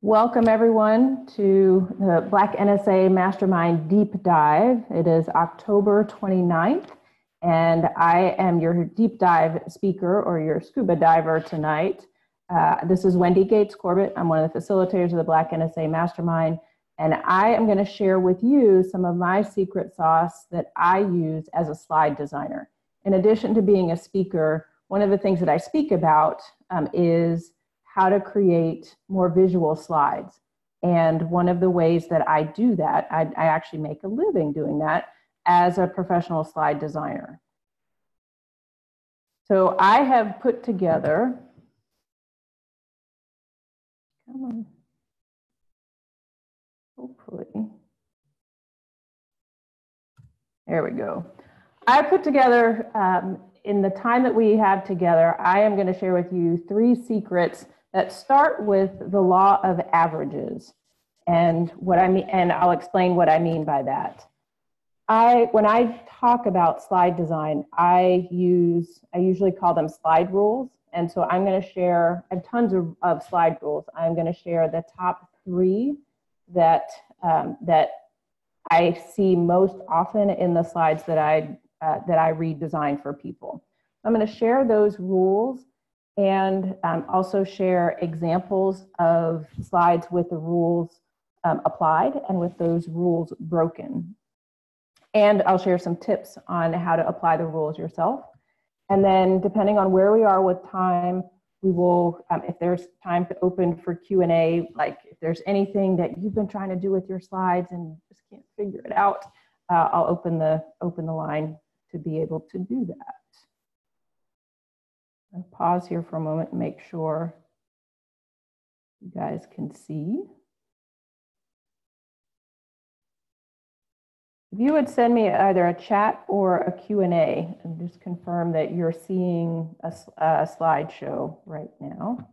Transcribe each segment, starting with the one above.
Welcome everyone to the Black NSA Mastermind Deep Dive. It is October 29th, and I am your deep dive speaker or your scuba diver tonight. This is Wendy Corbett. I'm one of the facilitators of the Black NSA Mastermind, and I am going to share with you some of my secret sauce that I use as a slide designer. In addition to being a speaker, one of the things that I speak about is how to create more visual slides. And one of the ways that I do that, I actually make a living doing that as a professional slide designer. So I have put together, come on, hopefully, there we go. I put together, in the time that we have together, I am going to share with you 3 secrets that start with the law of averages. And what I mean, and I'll explain what I mean by that. When I talk about slide design, I usually call them slide rules. And so I'm going to share, I have tons of slide rules. I'm going to share the top 3 that I see most often in the slides that I redesign for people. I'm going to share those rules and also share examples of slides with the rules applied and with those rules broken. And I'll share some tips on how to apply the rules yourself. And then depending on where we are with time, we will, if there's time to open for Q&A, like if there's anything that you've been trying to do with your slides and just can't figure it out, I'll open the line to be able to do that. I'll pause here for a moment and make sure you guys can see. If you would send me either a chat or a Q&A and just confirm that you're seeing a slideshow right now.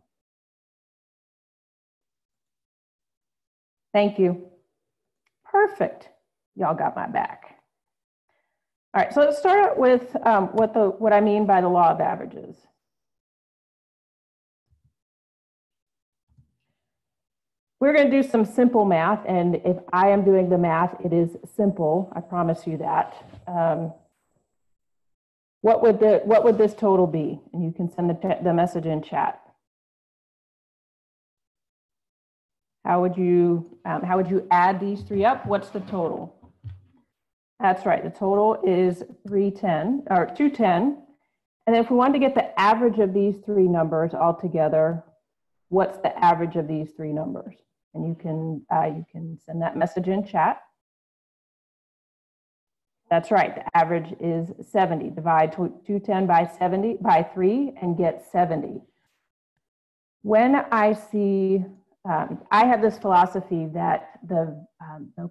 Thank you. Perfect. Y'all got my back. All right, so let's start out with what I mean by the law of averages. We're going to do some simple math, and if I am doing the math, it is simple. I promise you that. What would this total be? And you can send the message in chat. How would you add these 3 up? What's the total? That's right. The total is 310 or 210. And then if we wanted to get the average of these 3 numbers all together, what's the average of these 3 numbers? And you can send that message in chat. That's right. The average is 70. Divide 210 by 3 and get 70. When I see, I have this philosophy that the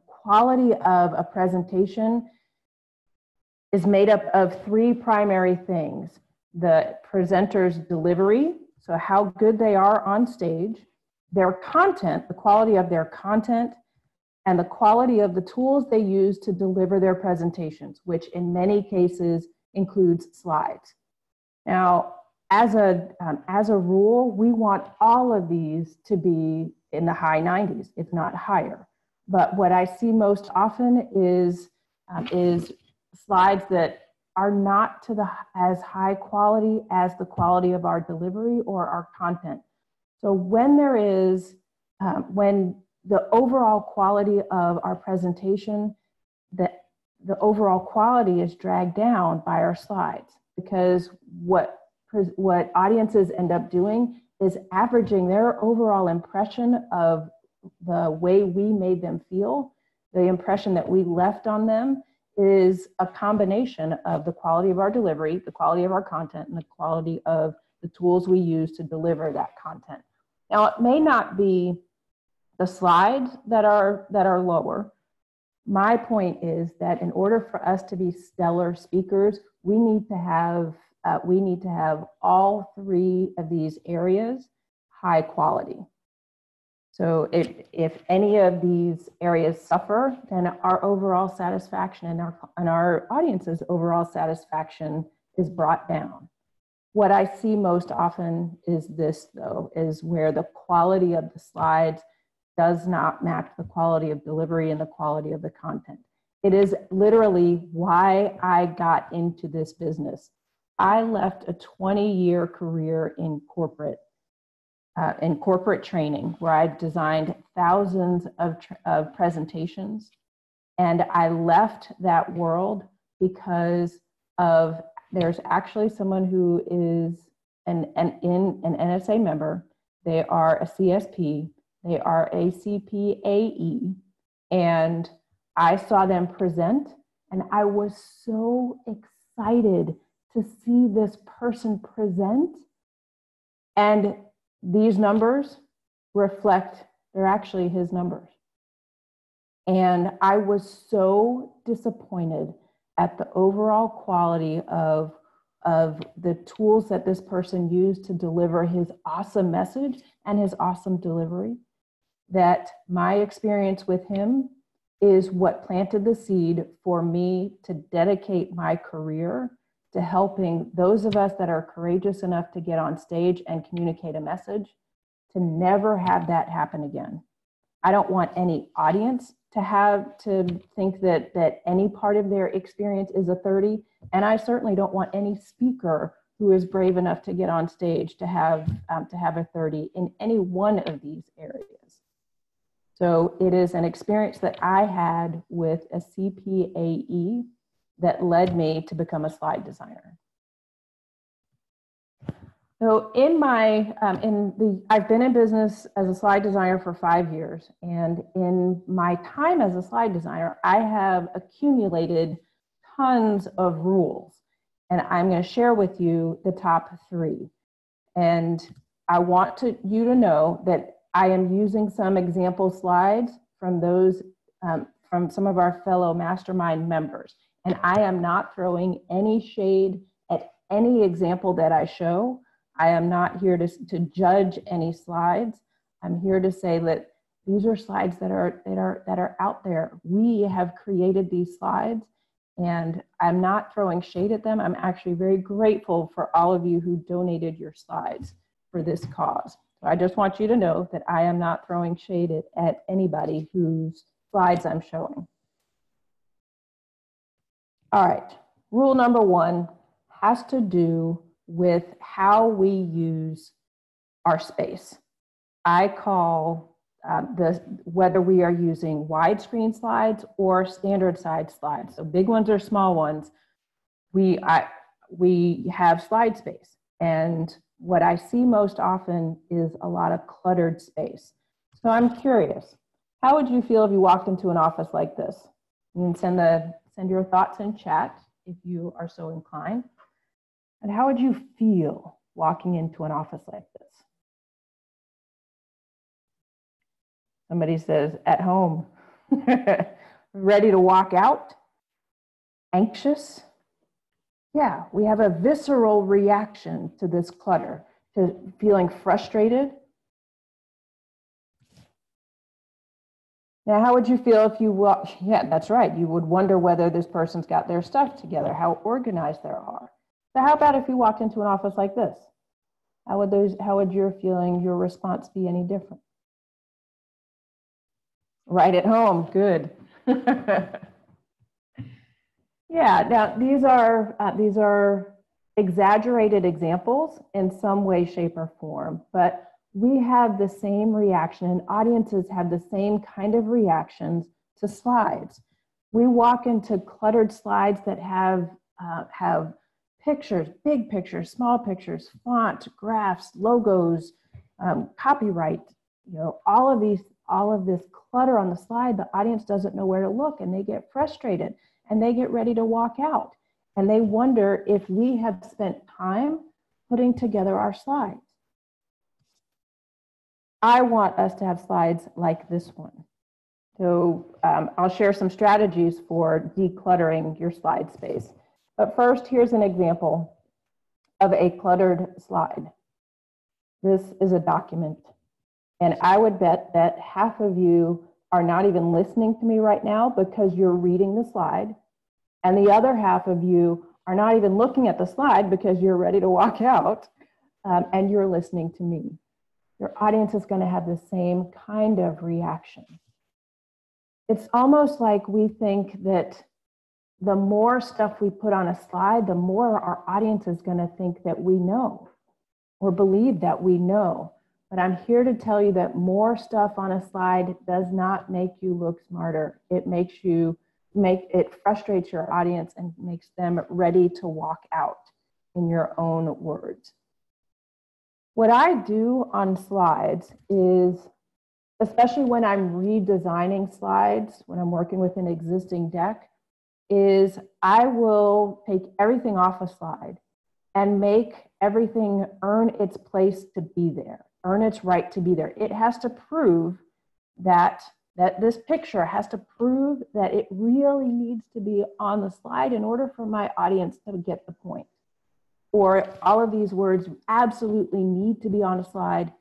quality of a presentation is made up of 3 primary things: the presenter's delivery, so how good they are on stage; their content, the quality of their content; and the quality of the tools they use to deliver their presentations, which in many cases includes slides. Now, as a rule, we want all of these to be in the high 90s, if not higher. But what I see most often is slides that are not to as high quality as the quality of our delivery or our content. So when when the overall quality of our presentation, the overall quality is dragged down by our slides, because what audiences end up doing is averaging their overall impression of the way we made them feel. The impression that we left on them is a combination of the quality of our delivery, the quality of our content, and the quality of the tools we use to deliver that content. Now, it may not be the slides that are lower. My point is that in order for us to be stellar speakers, we need to have all 3 of these areas high quality. So if any of these areas suffer, then our overall satisfaction and our audience's overall satisfaction is brought down. What I see most often is this, though, is where the quality of the slides does not match the quality of delivery and the quality of the content. It is literally why I got into this business. I left a 20-year career in corporate training, where I designed thousands of presentations. And I left that world because of, there's actually someone who is an NSA member. They are a CSP. They are a CPAE. And I saw them present, and I was so excited to see this person present. And these numbers reflect, they're actually his numbers. And I was so disappointed at the overall quality of the tools that this person used to deliver his awesome message and his awesome delivery, that my experience with him is what planted the seed for me to dedicate my career to helping those of us that are courageous enough to get on stage and communicate a message, to never have that happen again. I don't want any audience to think that any part of their experience is a 30, and I certainly don't want any speaker who is brave enough to get on stage to have a 30 in any one of these areas. So it is an experience that I had with a CPAE that led me to become a slide designer. So I've been in business as a slide designer for 5 years. And in my time as a slide designer, I have accumulated tons of rules. And I'm going to share with you the top 3. And I want you to know that I am using some example slides from from some of our fellow mastermind members. And I am not throwing any shade at any example that I show. I am not here to judge any slides. I'm here to say that these are slides that are out there. We have created these slides, and I'm not throwing shade at them. I'm actually very grateful for all of you who donated your slides for this cause. So I just want you to know that I am not throwing shade at anybody whose slides I'm showing. All right, rule number 1 has to do with how we use our space. I call whether we are using widescreen slides or standard size slides, so big ones or small ones, we have slide space. And what I see most often is a lot of cluttered space. So I'm curious, how would you feel if you walked into an office like this? You can send your thoughts in chat if you are so inclined. And how would you feel walking into an office like this? Somebody says, at home. Ready to walk out? Anxious? Yeah, we have a visceral reaction to this clutter, to feeling frustrated. Now, how would you feel if you walk? Yeah, that's right. You would wonder whether this person's got their stuff together, how organized they are. So how about if you walked into an office like this? How would your response be any different? Right at home, good. Yeah, now these are exaggerated examples in some way, shape, or form, but we have the same reaction, and audiences have the same kind of reactions to slides. We walk into cluttered slides that have pictures, big pictures, small pictures, font, graphs, logos, copyright, all of this clutter on the slide. The audience doesn't know where to look, and they get frustrated, and they get ready to walk out, and they wonder if we have spent time putting together our slides. I want us to have slides like this one. So I'll share some strategies for decluttering your slide space. But first, here's an example of a cluttered slide. This is a document. And I would bet that half of you are not even listening to me right now because you're reading the slide. And the other half of you are not even looking at the slide because you're ready to walk out and you're listening to me. Your audience is going to have the same kind of reaction. It's almost like we think that the more stuff we put on a slide, the more our audience is going to think that we know or believe that we know. But I'm here to tell you that more stuff on a slide does not make you look smarter. It frustrates your audience and makes them ready to walk out in your own words. What I do on slides is, especially when I'm redesigning slides, when I'm working with an existing deck, is I will take everything off a slide and make everything earn its place to be there, earn its right to be there. It has to prove that this picture has to prove that it really needs to be on the slide in order for my audience to get the point. Or all of these words absolutely need to be on a slide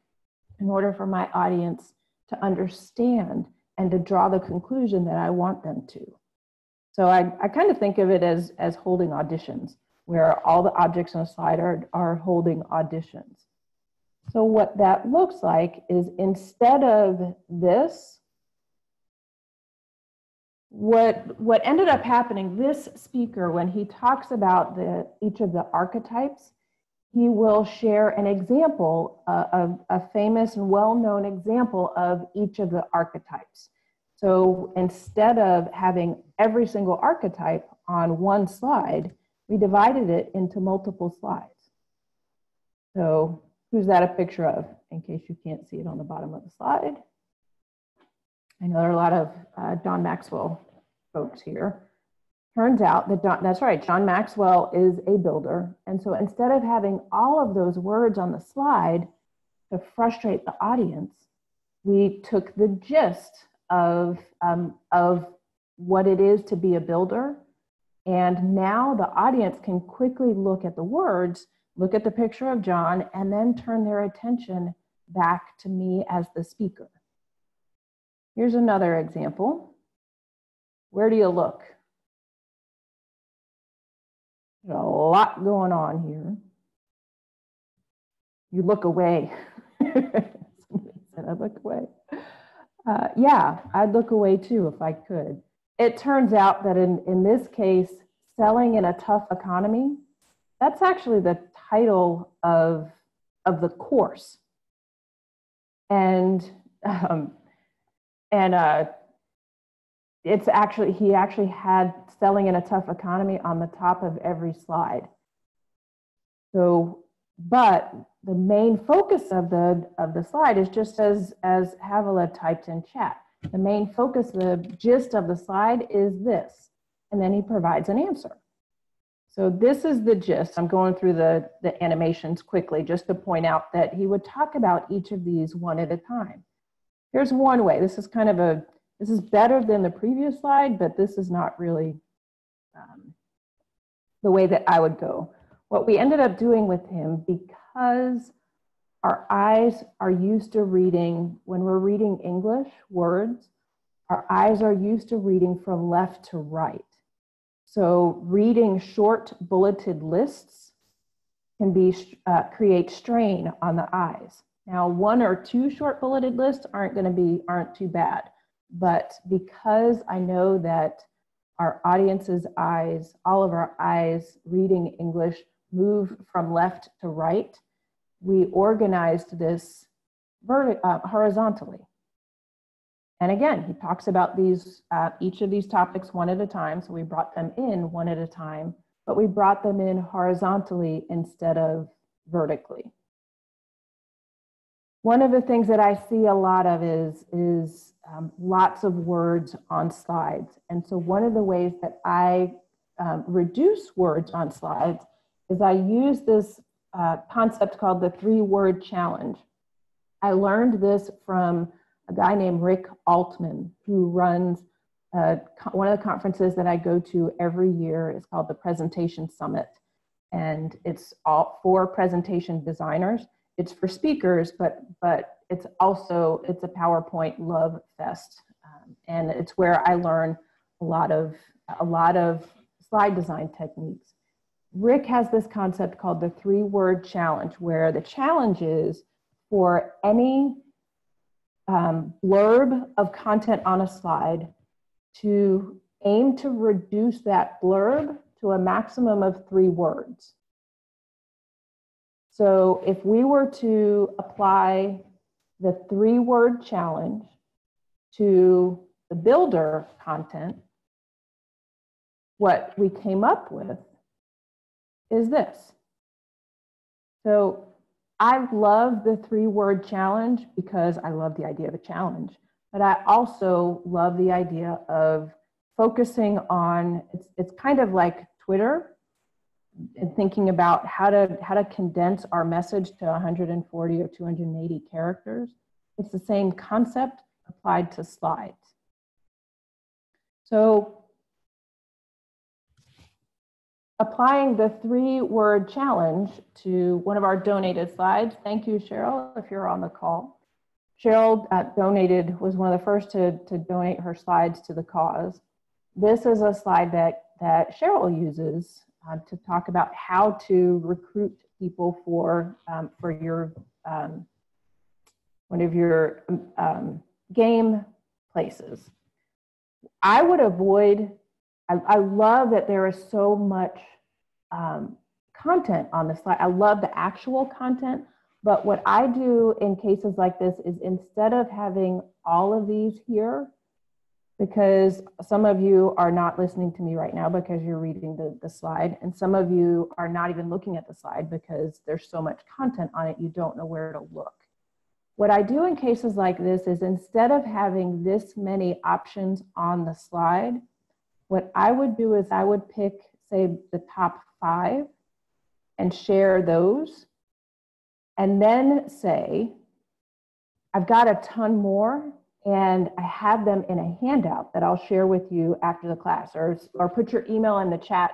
in order for my audience to understand and to draw the conclusion that I want them to. So I kind of think of it as holding auditions, where all the objects on a slide are holding auditions. So what that looks like is, instead of this, what ended up happening, this speaker, when he talks about each of the archetypes, he will share an example, a famous and well-known example of each of the archetypes. So instead of having every single archetype on one slide, we divided it into multiple slides. So who's that a picture of, in case you can't see it on the bottom of the slide? I know there are a lot of John Maxwell folks here. Turns out that that's right, John Maxwell is a builder. And so instead of having all of those words on the slide to frustrate the audience, we took the gist of what it is to be a builder. And now the audience can quickly look at the words, look at the picture of John, and then turn their attention back to me as the speaker. Here's another example. Where do you look? There's a lot going on here. You look away. Somebody said I'd look away. Yeah, I'd look away too if I could. It turns out that in this case, selling in a tough economy, that's actually the title of the course. And it's actually, he actually had selling in a tough economy on the top of every slide. So, but the main focus of the slide is just as Havila typed in chat. The main focus, the gist of the slide is this, and then he provides an answer. So this is the gist. I'm going through the animations quickly just to point out that he would talk about each of these one at a time. Here's one way. This is kind of this is better than the previous slide, but this is not really the way that I would go. What we ended up doing with him, because our eyes are used to reading, when we're reading English words, our eyes are used to reading from left to right. So reading short bulleted lists can create strain on the eyes. Now, 1 or 2 short bulleted lists aren't too bad. But because I know that our audience's eyes, all of our eyes reading English move from left to right, we organized this horizontally. And again, he talks about each of these topics one at a time. So we brought them in one at a time, but we brought them in horizontally instead of vertically. One of the things that I see a lot of is lots of words on slides. And so one of the ways that I reduce words on slides is I use this concept called the 3-word challenge. I learned this from a guy named Rick Altman, who runs one of the conferences that I go to every year. It's called the Presentation Summit. And it's all for presentation designers. It's for speakers, but it's also, it's a PowerPoint love fest. And it's where I learn a lot of slide design techniques. Rick has this concept called the 3-word challenge, where the challenge is for any blurb of content on a slide to aim to reduce that blurb to a maximum of 3 words. So if we were to apply the 3-word challenge to the builder content, what we came up with is this. So I love the 3-word challenge because I love the idea of a challenge, but I also love the idea of focusing on, it's kind of like Twitter, and thinking about how to condense our message to 140 or 280 characters. It's the same concept applied to slides. So applying the 3-word challenge to one of our donated slides. Thank you, Cheryl, if you're on the call. Cheryl was one of the first to donate her slides to the cause. This is a slide that Cheryl uses to talk about how to recruit people for your one of your game places. I would avoid, I love that there is so much content on the slide. I love the actual content, but what I do in cases like this is instead of having all of these here, because some of you are not listening to me right now because you're reading the slide, and some of you are not even looking at the slide because there's so much content on it, you don't know where to look. What I do in cases like this is instead of having this many options on the slide, what I would do is I would pick, say, the top 5 and share those, and then say, I've got a ton more, and I have them in a handout that I'll share with you after the class, or put your email in the chat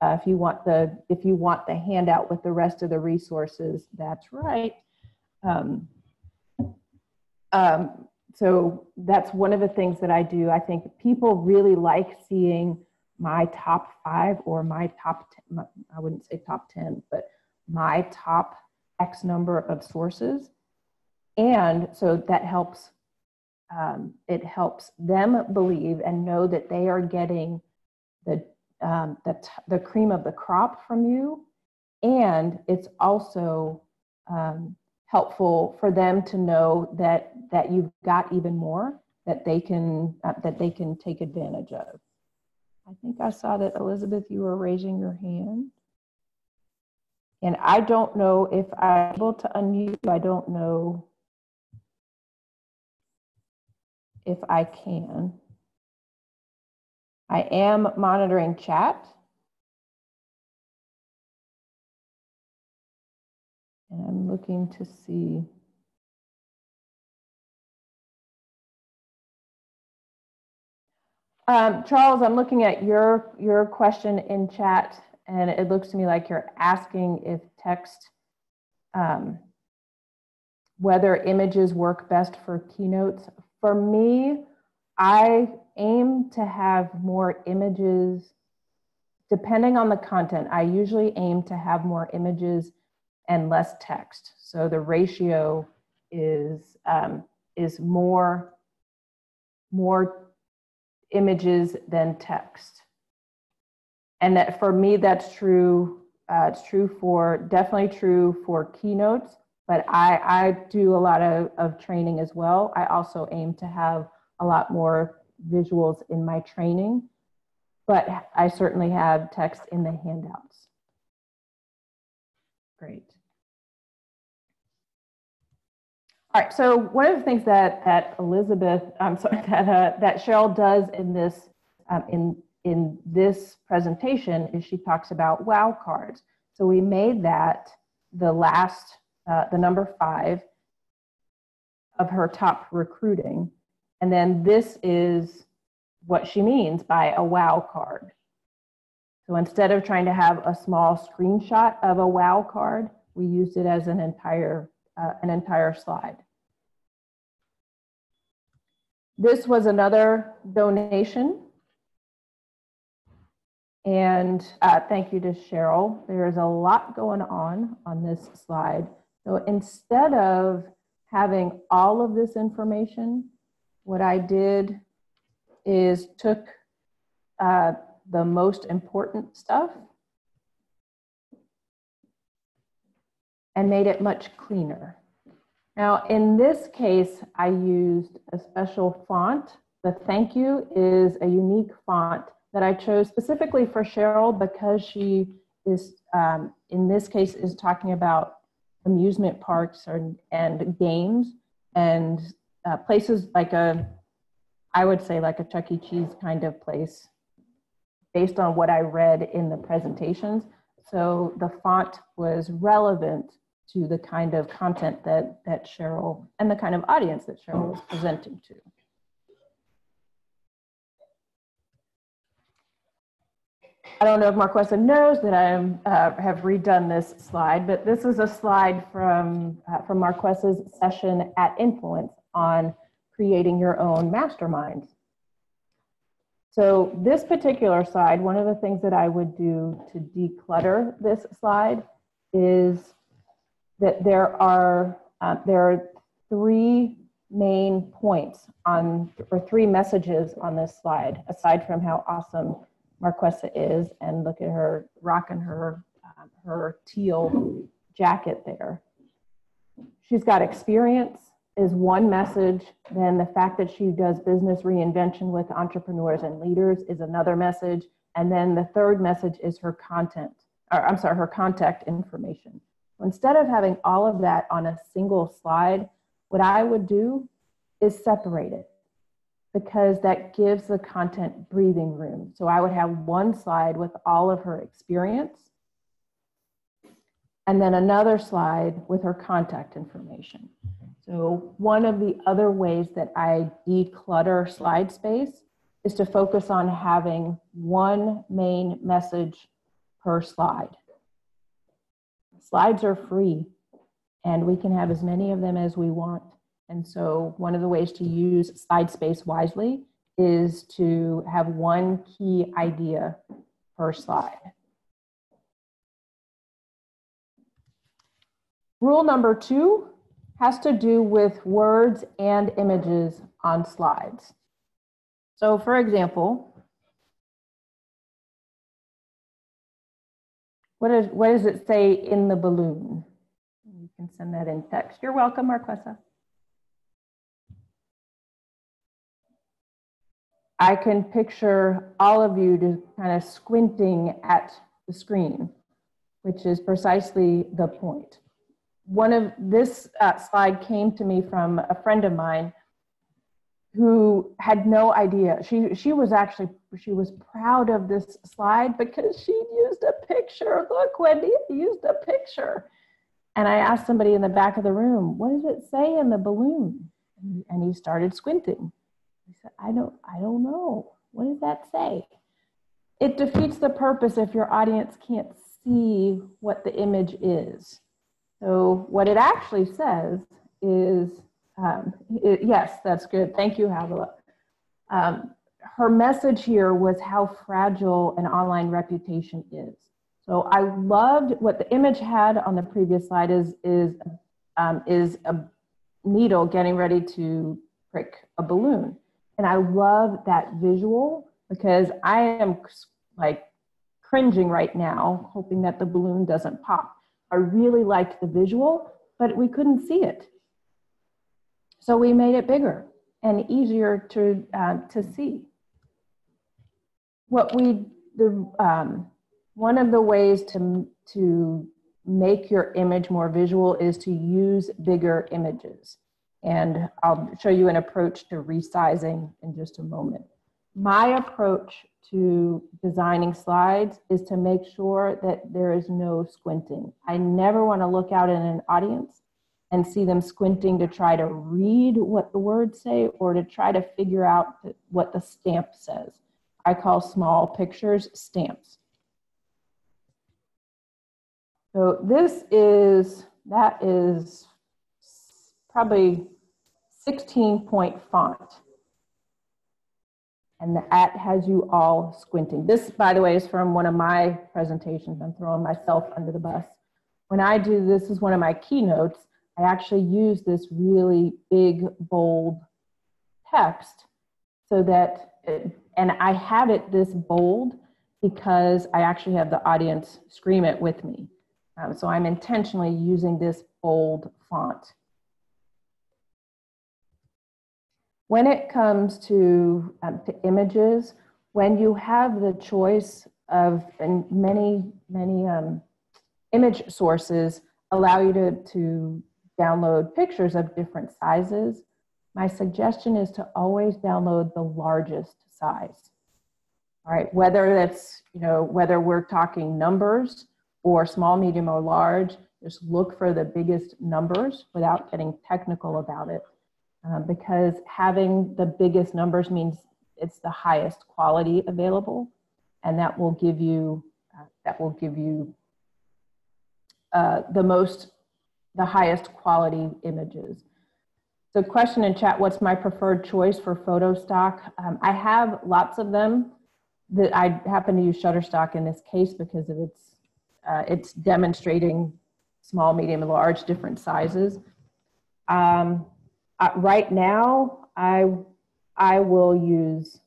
if you want the handout with the rest of the resources. That's right. So that's one of the things that I do. I think people really like seeing my top 5 or my top 10, I wouldn't say top 10, but my top X number of sources. And so that helps, it helps them believe and know that they are getting the cream of the crop from you. And it's also helpful for them to know that you've got even more that they can take advantage of. I think I saw that, Elizabeth, you were raising your hand. And I don't know if I'm able to unmute you. I don't know if I can. I am monitoring chat. And I'm looking to see. Charles, I'm looking at your question in chat, and it looks to me like you're asking if text, whether images work best for keynotes. For me, I aim to have more images, depending on the content. I usually aim to have more images and less text. So the ratio is more images than text. And that for me, that's true. It's definitely true for keynotes, but I do a lot of training as well. I also aim to have a lot more visuals in my training, but I certainly have text in the handouts. Great. All right, so one of the things that Elizabeth, that Cheryl does in this in this presentation is she talks about wow cards. So we made that the number 5 of her top recruiting, and then this is what she means by a wow card. So instead of trying to have a small screenshot of a wow card, we used it as an entire slide. This was another donation. And thank you to Cheryl. There is a lot going on this slide. So instead of having all of this information, what I did is took the most important stuff and made it much cleaner. Now, in this case, I used a special font. The thank you is a unique font that I chose specifically for Cheryl because she is, in this case, is talking about amusement parks and games and places like I would say like a Chuck E. Cheese kind of place based on what I read in the presentations. So the font was relevant to the kind of content that Cheryl and the kind of audience that Cheryl was presenting to. I don't know if Marquesa knows that I have redone this slide, but this is a slide from Marquesa's session at Influence on creating your own masterminds. So this particular slide, one of the things that I would do to declutter this slide is that there are three main points or three messages on this slide, aside from how awesome Marquesa is, and look at her rocking her teal jacket there. She's got experience is one message. Then the fact that she does business reinvention with entrepreneurs and leaders is another message. And then the third message is her her contact information. Instead of having all of that on a single slide, what I would do is separate it, because that gives the content breathing room. So I would have one slide with all of her experience, and then another slide with her contact information. So one of the other ways that I declutter slide space is to focus on having one main message per slide. Slides are free, and we can have as many of them as we want. And so one of the ways to use slide space wisely is to have one key idea per slide. Rule number 2 has to do with words and images on slides. So for example, what does it say in the balloon? You can send that in text. You're welcome, Marquesa. I can picture all of you just kind of squinting at the screen, which is precisely the point. This slide came to me from a friend of mine who had no idea. She was proud of this slide because she used a picture. Look, Wendy used a picture. And I asked somebody in the back of the room, what does it say in the balloon? And he started squinting. He said, I don't know. What does that say? It defeats the purpose if your audience can't see what the image is. So what it actually says is, yes, that's good. Thank you, Havila. Her message here was how fragile an online reputation is. So I loved what the image had on the previous slide is a needle getting ready to prick a balloon. And I love that visual because I am like cringing right now, hoping that the balloon doesn't pop. I really liked the visual, but we couldn't see it. So we made it bigger and easier to see. One of the ways to make your image more visual is to use bigger images. And I'll show you an approach to resizing in just a moment. My approach to designing slides is to make sure that there is no squinting. I never want to look out in an audience and see them squinting to try to read what the words say or to try to figure out what the stamp says. I call small pictures stamps. So that is probably 16-point font. And that has you all squinting. This, by the way, is from one of my presentations. I'm throwing myself under the bus. When I do this, is one of my keynotes, I actually use this really big, bold text so that, and I have it this bold because I actually have the audience scream it with me. So I'm intentionally using this bold font. When it comes to images, when you have the choice of, and many image sources allow you to download pictures of different sizes, my suggestion is to always download the largest size. All right, whether that's, whether we're talking numbers or small, medium, or large, just look for the biggest numbers without getting technical about it. Because having the biggest numbers means it's the highest quality available, and that will give you the highest quality images. So question in chat, what's my preferred choice for photo stock? I have lots of them. That I happen to use Shutterstock in this case because of it's demonstrating small, medium, and large, different sizes. Right now, I will use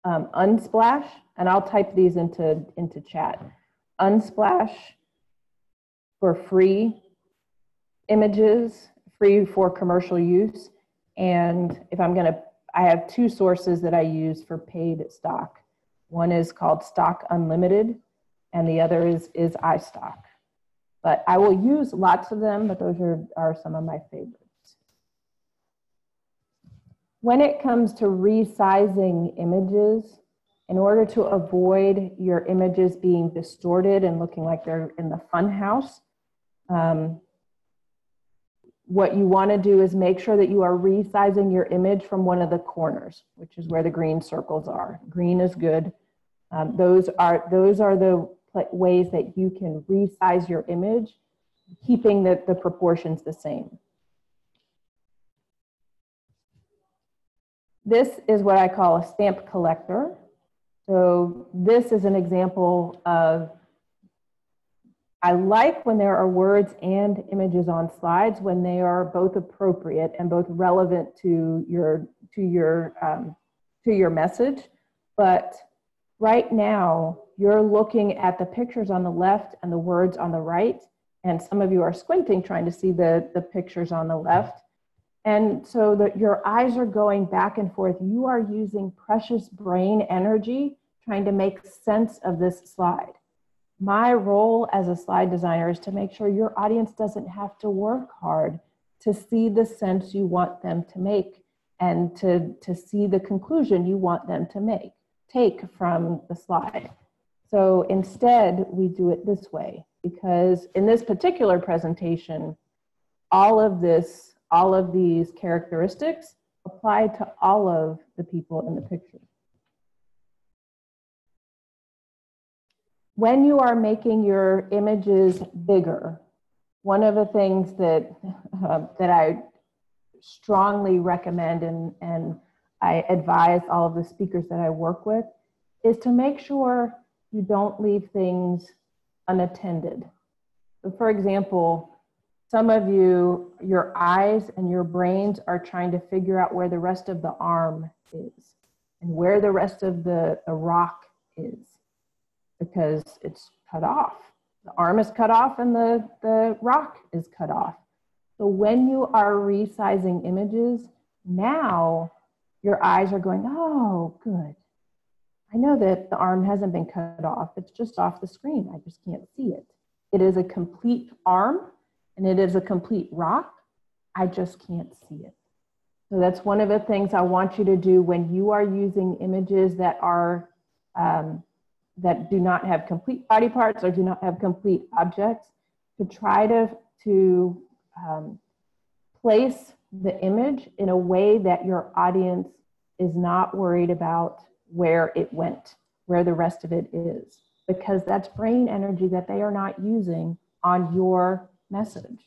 Unsplash, and I'll type these into chat. Unsplash for free images, free for commercial use. And if I'm gonna, I have two sources that I use for paid stock. One is called Stock Unlimited, and the other is iStock. But I will use lots of them, but those are some of my favorites. When it comes to resizing images, in order to avoid your images being distorted and looking like they're in the fun house, what you want to do is make sure that you are resizing your image from one of the corners, which is where the green circles are. Green is good. Those are the ways that you can resize your image, keeping the proportions the same. This is what I call a stamp collector. So this is an example of, I like when there are words and images on slides when they are both appropriate and both relevant to your message. But right now, you're looking at the pictures on the left and the words on the right, and some of you are squinting trying to see the pictures on the left. And so that your eyes are going back and forth. You are using precious brain energy trying to make sense of this slide. My role as a slide designer is to make sure your audience doesn't have to work hard to see the sense you want them to make and to see the conclusion you want them to take from the slide. So instead, we do it this way, because in this particular presentation, all of these characteristics apply to all of the people in the picture. When you are making your images bigger, one of the things that I strongly recommend and I advise all of the speakers that I work with is to make sure you don't leave things unattended. So for example, some of you, your eyes and your brains are trying to figure out where the rest of the arm is and where the rest of the rock is, because it's cut off. The arm is cut off and the rock is cut off. So when you are resizing images, now your eyes are going, oh, good. I know that the arm hasn't been cut off. It's just off the screen. I just can't see it. It is a complete arm and it is a complete rock. I just can't see it. So that's one of the things I want you to do when you are using images that are that do not have complete body parts or do not have complete objects, to try to place the image in a way that your audience is not worried about where it went, where the rest of it is, because that's brain energy that they are not using on your message.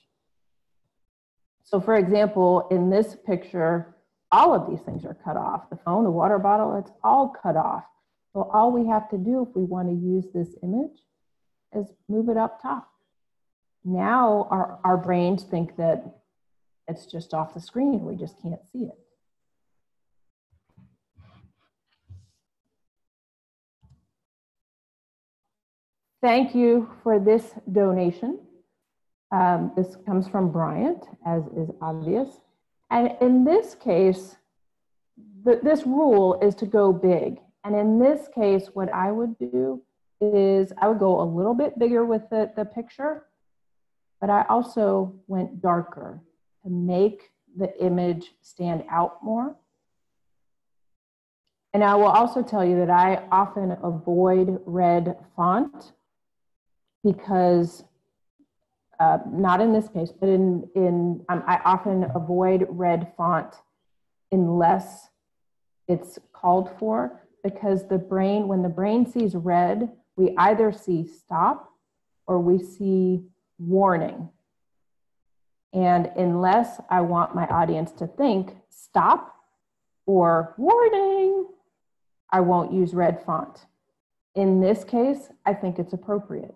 So for example, in this picture, all of these things are cut off. The phone, the water bottle, it's all cut off. So all we have to do if we want to use this image is move it up top. Now our brains think that it's just off the screen. We just can't see it. Thank you for this donation. This comes from Bryant, as is obvious. And in this case, this rule is to go big. And in this case, what I would do is I would go a little bit bigger with the picture, but I also went darker to make the image stand out more. And I will also tell you that I often avoid red font because, not in this case, but I often avoid red font unless it's called for, because when the brain sees red, we either see stop or we see warning. And unless I want my audience to think stop or warning, I won't use red font. In this case, I think it's appropriate.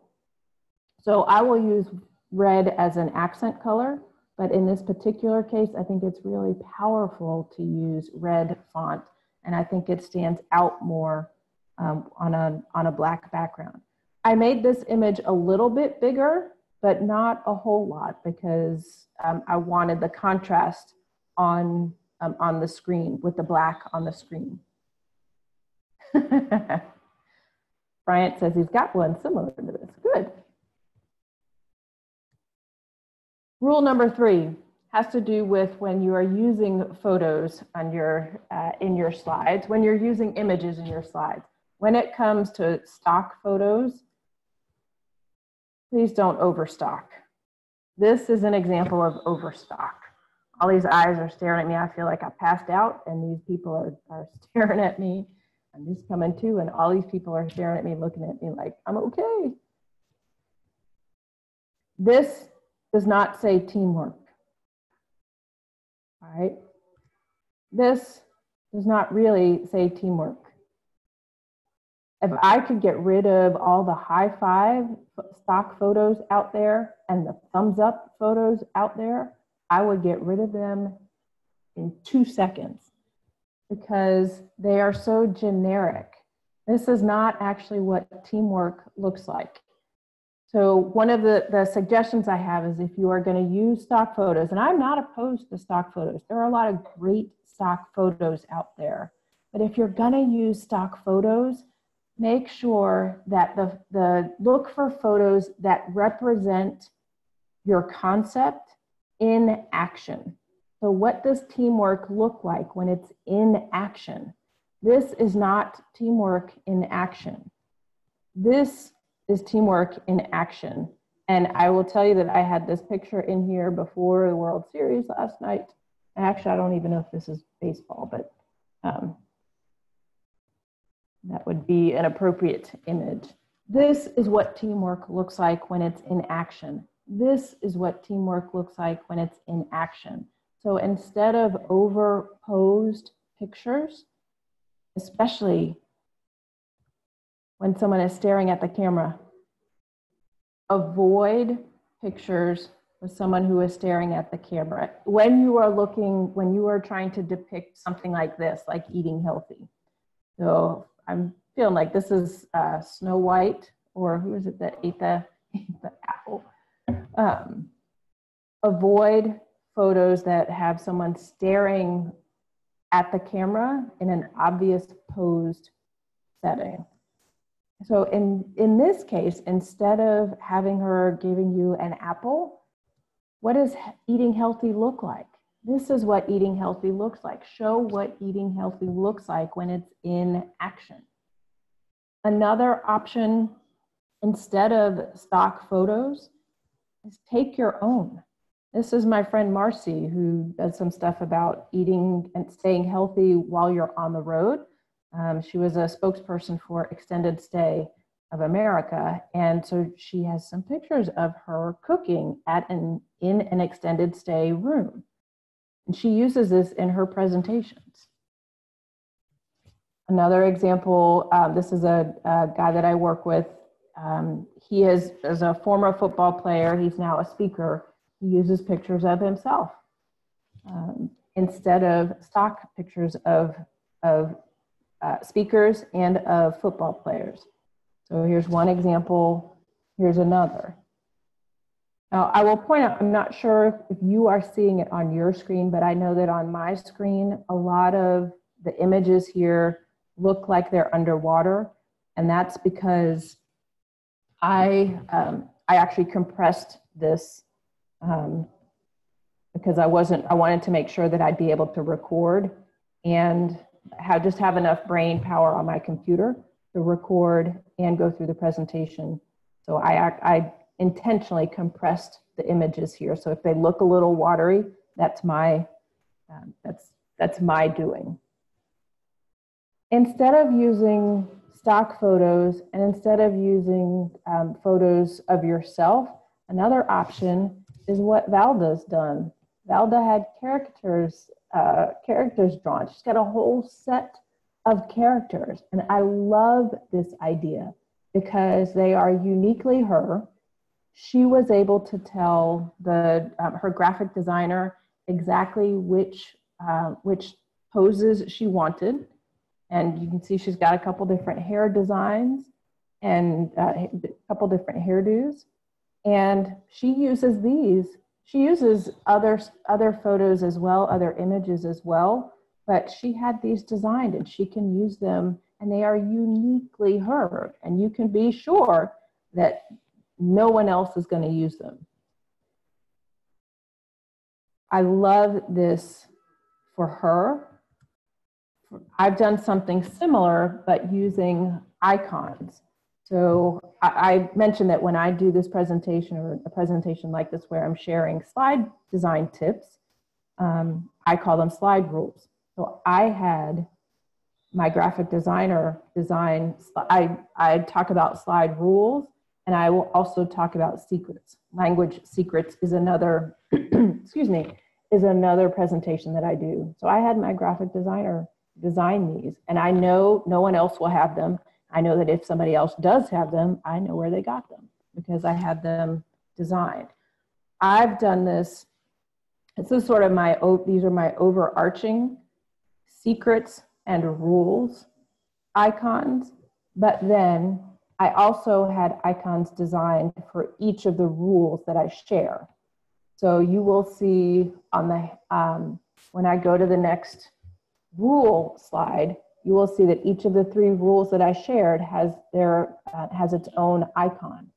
So I will use red as an accent color, but in this particular case, I think it's really powerful to use red font, and I think it stands out more on a black background. I made this image a little bit bigger, but not a whole lot, because I wanted the contrast on the screen, with the black on the screen. Bryant says he's got one similar to this. Good. Rule number 3 has to do with when you are using photos on in your slides, when you're using images in your slides. When it comes to stock photos, please don't overstock. This is an example of overstock. All these eyes are staring at me. I feel like I passed out, and these people are staring at me. I'm just coming to, and all these people are staring at me, looking at me like, I'm okay. This does not say teamwork. All right? This does not really say teamwork. If I could get rid of all the high five stock photos out there and the thumbs up photos out there, I would get rid of them in 2 seconds, because they are so generic. This is not actually what teamwork looks like. So one of the suggestions I have is, if you are going to use stock photos, and I'm not opposed to stock photos, there are a lot of great stock photos out there, but if you're going to use stock photos, make sure that look for photos that represent your concept in action. So what does teamwork look like when it's in action? This is not teamwork in action. This is teamwork in action. And I will tell you that I had this picture in here before the World Series last night. Actually, I don't even know if this is baseball, but that would be an appropriate image. This is what teamwork looks like when it's in action. This is what teamwork looks like when it's in action. So instead of overposed pictures, especially when someone is staring at the camera, avoid pictures with someone who is staring at the camera. When you are trying to depict something like this, like eating healthy. So I'm feeling like this is Snow White, or who is it that ate the apple? Avoid photos that have someone staring at the camera in an obvious posed setting. So in this case, instead of having her giving you an apple, what does eating healthy look like? This is what eating healthy looks like. Show what eating healthy looks like when it's in action. Another option, instead of stock photos, is take your own. This is my friend Marcy, who does some stuff about eating and staying healthy while you're on the road. She was a spokesperson for Extended Stay of America, and so she has some pictures of her cooking in an extended stay room. And she uses this in her presentations. Another example, this is a guy that I work with. He is a former football player. He's now a speaker. He uses pictures of himself instead of stock pictures of speakers and of football players. So here's one example. Here's another. Now, I will point out, I'm not sure if you are seeing it on your screen, but I know that on my screen, a lot of the images here look like they're underwater. And that's because I actually compressed this because I wanted to make sure that I'd be able to record and just have enough brain power on my computer to record and go through the presentation. So I intentionally compressed the images here. So if they look a little watery, that's my doing. Instead of using stock photos and instead of using photos of yourself, another option is what Valda's done. Valda had characters drawn. She's got a whole set of characters. And I love this idea because they are uniquely her. She was able to tell her graphic designer exactly which poses she wanted. And you can see she's got a couple different hair designs and a couple different hairdos. And she uses these. She uses other photos as well, other images as well, but she had these designed and she can use them and they are uniquely her. And you can be sure that no one else is going to use them. I love this for her. I've done something similar, but using icons. So I mentioned that when I do this presentation or a presentation like this where I'm sharing slide design tips, I call them slide rules. So I had my graphic designer design, I talk about slide rules, and I will also talk about secrets. Language secrets is another, excuse me, is another presentation that I do. So I had my graphic designer design these, and I know no one else will have them. I know that if somebody else does have them, I know where they got them because I had them designed. I've done this. This is sort of these are my overarching secrets and rules icons, but then I also had icons designed for each of the rules that I share. So you will see on the, when I go to the next rule slide, you will see that each of the 3 rules that I shared has its own icon.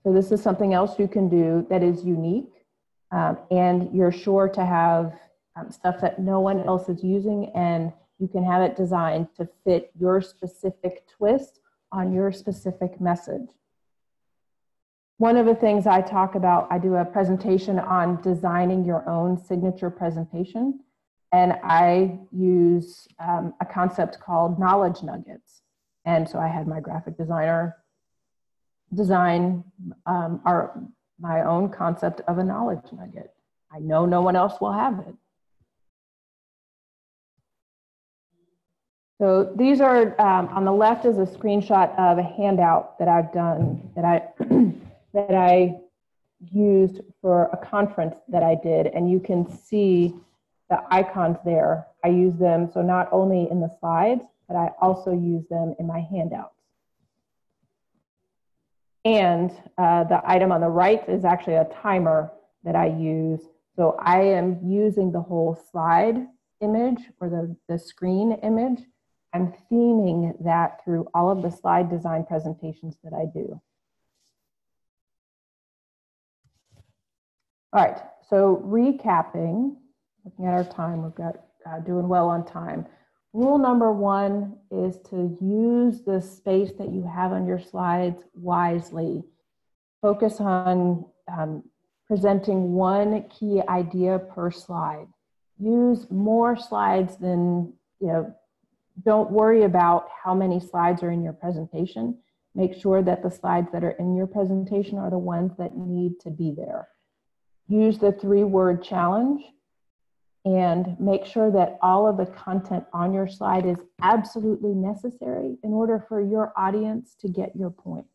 So this is something else you can do that is unique, and you're sure to have stuff that no one else is using, and you can have it designed to fit your specific twist on your specific message. One of the things I talk about, I do a presentation on designing your own signature presentation. And I use a concept called knowledge nuggets. And so I had my graphic designer design my own concept of a knowledge nugget. I know no one else will have it. So these are, on the left is a screenshot of a handout that I've done, that I used for a conference that I did. And you can see the icons there. I use them, so not only in the slides, but I also use them in my handouts. And the item on the right is actually a timer that I use. So I am using the whole slide image or the screen image. I'm theming that through all of the slide design presentations that I do. All right, so recapping, looking at our time, we've got doing well on time. Rule number 1 is to use the space that you have on your slides wisely. Focus on presenting one key idea per slide. Use more slides than, don't worry about how many slides are in your presentation. Make sure that the slides that are in your presentation are the ones that need to be there. Use the 3-word challenge. and make sure that all of the content on your slide is absolutely necessary in order for your audience to get your point.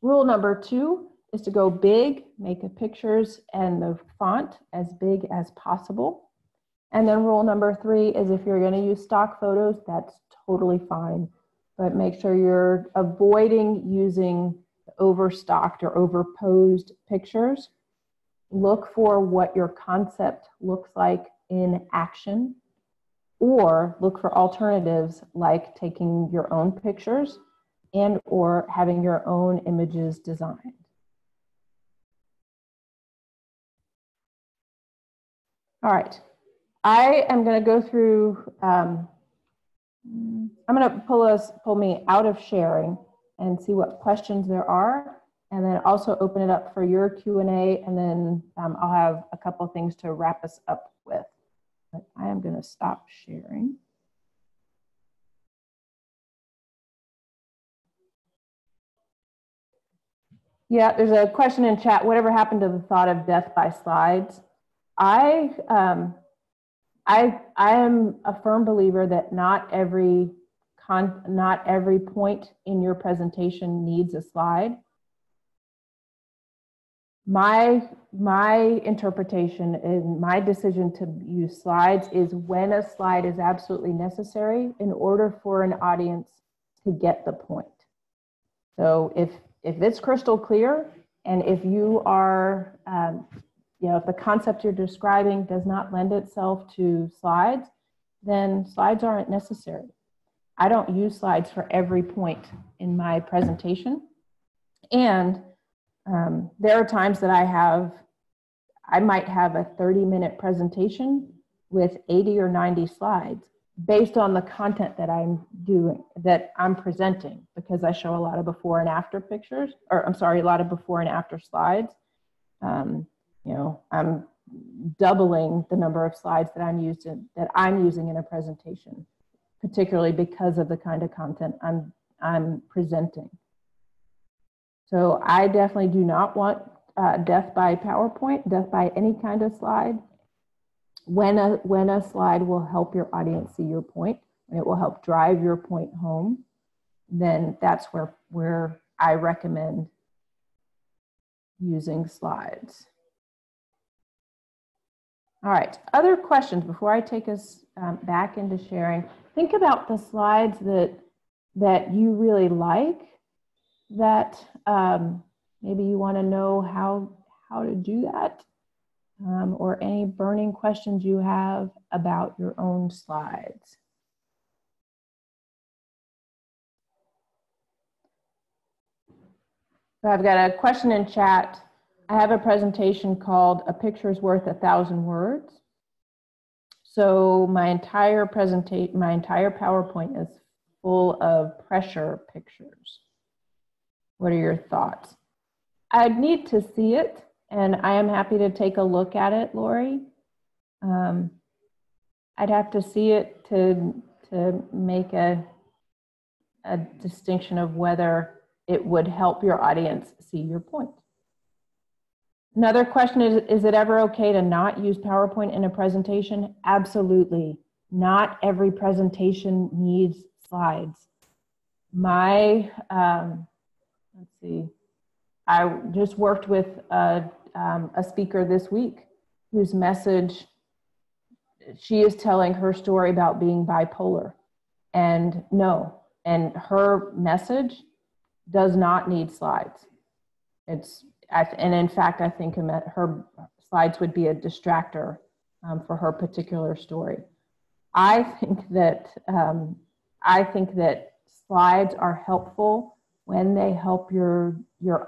Rule number 2 is to go big, make the pictures and the font as big as possible. And then rule number 3 is if you're going to use stock photos, that's totally fine. But make sure you're avoiding using overstocked or overposed pictures. Look for what your concept looks like in action, or look for alternatives like taking your own pictures and or having your own images designed. All right, I am going to go through, I'm going to pull me out of sharing and see what questions there are, and then also open it up for your Q&A, and then I'll have a couple of things to wrap us up with. But I am going to stop sharing. Yeah, there's a question in chat. Whatever happened to the thought of death by slides? I am a firm believer that not every point in your presentation needs a slide. My interpretation and my decision to use slides is when a slide is absolutely necessary in order for an audience to get the point. So if it's crystal clear, and if you are, if the concept you're describing does not lend itself to slides, then slides aren't necessary. I don't use slides for every point in my presentation. And there are times that I might have a 30-minute presentation with 80 or 90 slides based on the content that I'm presenting, because I show a lot of before and after pictures, or I'm sorry, a lot of before and after slides. I'm doubling the number of slides that I'm using in a presentation, particularly because of the kind of content I'm presenting. So I definitely do not want death by PowerPoint, death by any kind of slide. When a slide will help your audience see your point, and it will help drive your point home, then that's where I recommend using slides. All right, other questions before I take us back into sharing. Think about the slides that you really like, that maybe you want to know how to do that, or any burning questions you have about your own slides. So I've got a question in chat. I have a presentation called "A Picture's Worth 1,000 Words." So my entire PowerPoint is full of pressure pictures. What are your thoughts? I'd need to see it, and I am happy to take a look at it, Lori. I'd have to see it to make a distinction of whether it would help your audience see your point. Another question is it ever okay to not use PowerPoint in a presentation? Absolutely. Not every presentation needs slides. Let's see, I just worked with a speaker this week whose message, she is telling her story about being bipolar, and her message does not need slides. And in fact, I think her slides would be a distractor for her particular story. I think that slides are helpful when they help your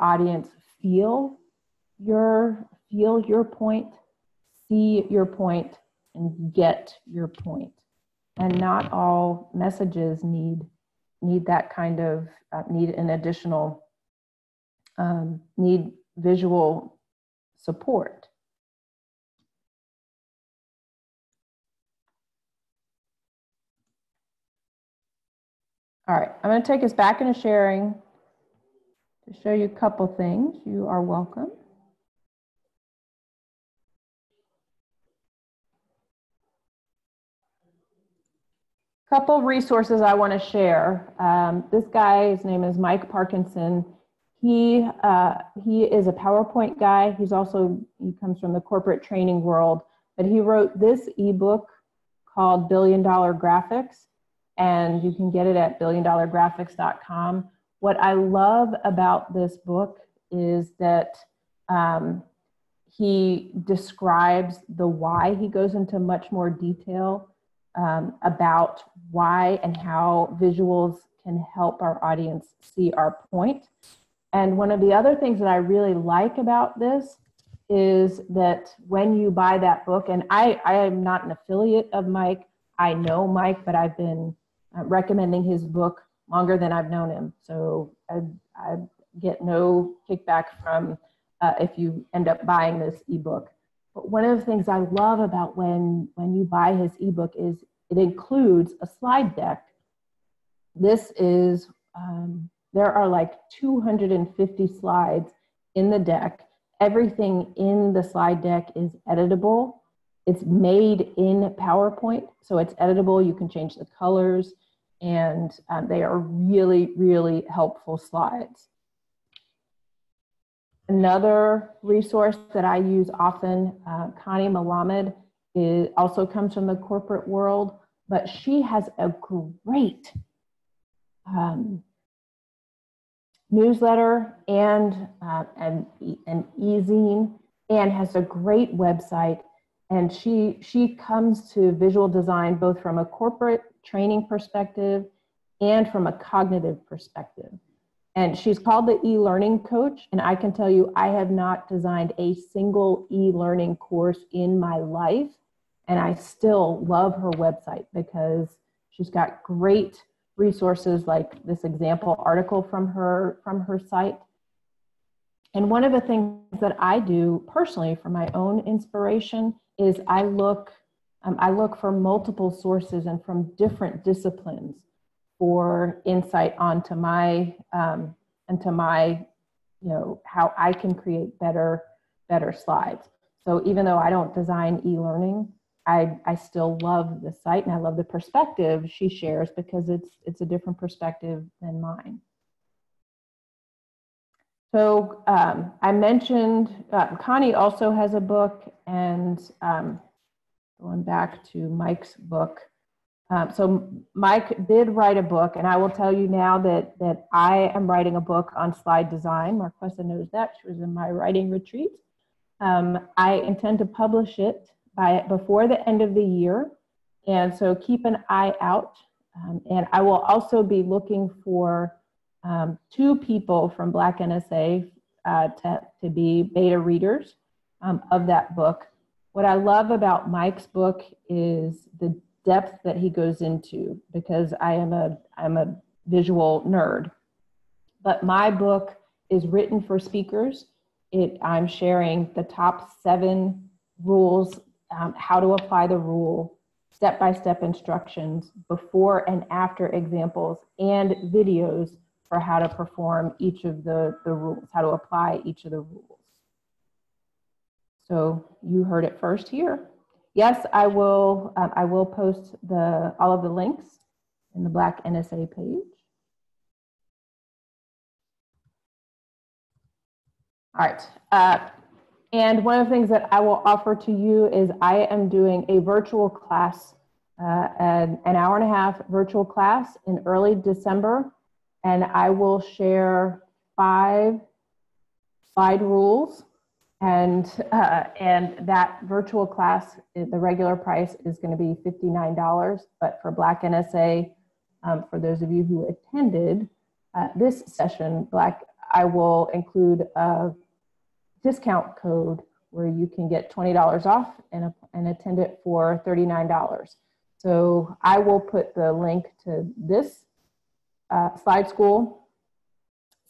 audience feel your point, see your point, and get your point. And not all messages need that kind of need an additional need visual support. All right, I'm going to take us back into sharing to show you a couple things. You are welcome. Couple resources I want to share. This guy, his name is Mike Parkinson. He is a PowerPoint guy. He comes from the corporate training world, but he wrote this ebook called $1 Billion Graphics, and you can get it at billiondollargraphics.com. What I love about this book is that he describes the why. He goes into much more detail about why and how visuals can help our audience see our point. And one of the other things that I really like about this is that when you buy that book, and I am not an affiliate of Mike, I know Mike, but I've been recommending his book longer than I've known him. So I get no kickback from if you end up buying this ebook. But one of the things I love about when you buy his ebook is it includes a slide deck. This is, there are like 250 slides in the deck. Everything in the slide deck is editable. It's made in PowerPoint, so it's editable. You can change the colors, and they are really, really helpful slides. Another resource that I use often, Connie Malamed, also comes from the corporate world, but she has a great newsletter and an e-zine, and has a great website. And she comes to visual design both from a corporate training perspective and from a cognitive perspective. And she's called the e-learning coach. And I can tell you, I have not designed a single e-learning course in my life. And I still love her website because she's got great resources like this example article from her site. And one of the things that I do personally for my own inspiration is I look for multiple sources and from different disciplines for insight onto my, how I can create better slides. So even though I don't design e-learning, I still love the site and I love the perspective she shares because it's a different perspective than mine. So I mentioned Connie also has a book, and going back to Mike's book. So Mike did write a book, and I will tell you now that I am writing a book on slide design. Marquessa knows that. She was in my writing retreat. I intend to publish it before the end of the year, and so keep an eye out. And I will also be looking for 2 people from Black NSA to be beta readers of that book. What I love about Mike's book is the depth that he goes into, because I'm a visual nerd. But my book is written for speakers. I'm sharing the top 7 rules, how to apply the rule, step-by-step instructions, before and after examples, and videos for how to perform each of the rules, how to apply each of the rules. So you heard it first here. Yes, I will post all of the links in the Black NSA page. All right, and one of the things that I will offer to you is I am doing a virtual class, an hour-and-a-half virtual class in early December. And I will share 5 slide rules, and that virtual class, the regular price is going to be $59. But for Black NSA, for those of you who attended this session, I will include a discount code where you can get $20 off and attend it for $39. So I will put the link to this slide school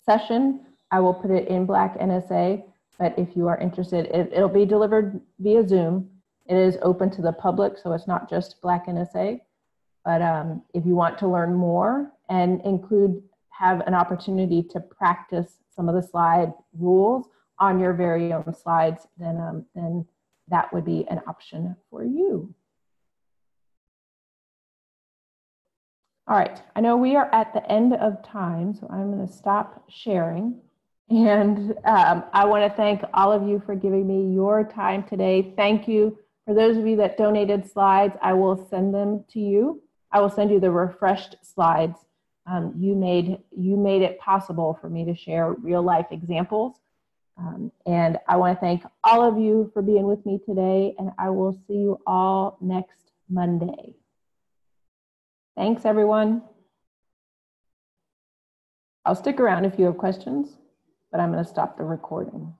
session. I will put it in Black NSA, but if you are interested, it'll be delivered via Zoom. It is open to the public, so it's not just Black NSA. But if you want to learn more and have an opportunity to practice some of the slide rules on your very own slides, then that would be an option for you. All right, I know we are at the end of time, so I'm going to stop sharing. And I want to thank all of you for giving me your time today. Thank you. For those of you that donated slides, I will send them to you. I will send you the refreshed slides. You made it possible for me to share real life examples. And I want to thank all of you for being with me today, and I will see you all next Monday. Thanks, everyone. I'll stick around if you have questions, but I'm going to stop the recording.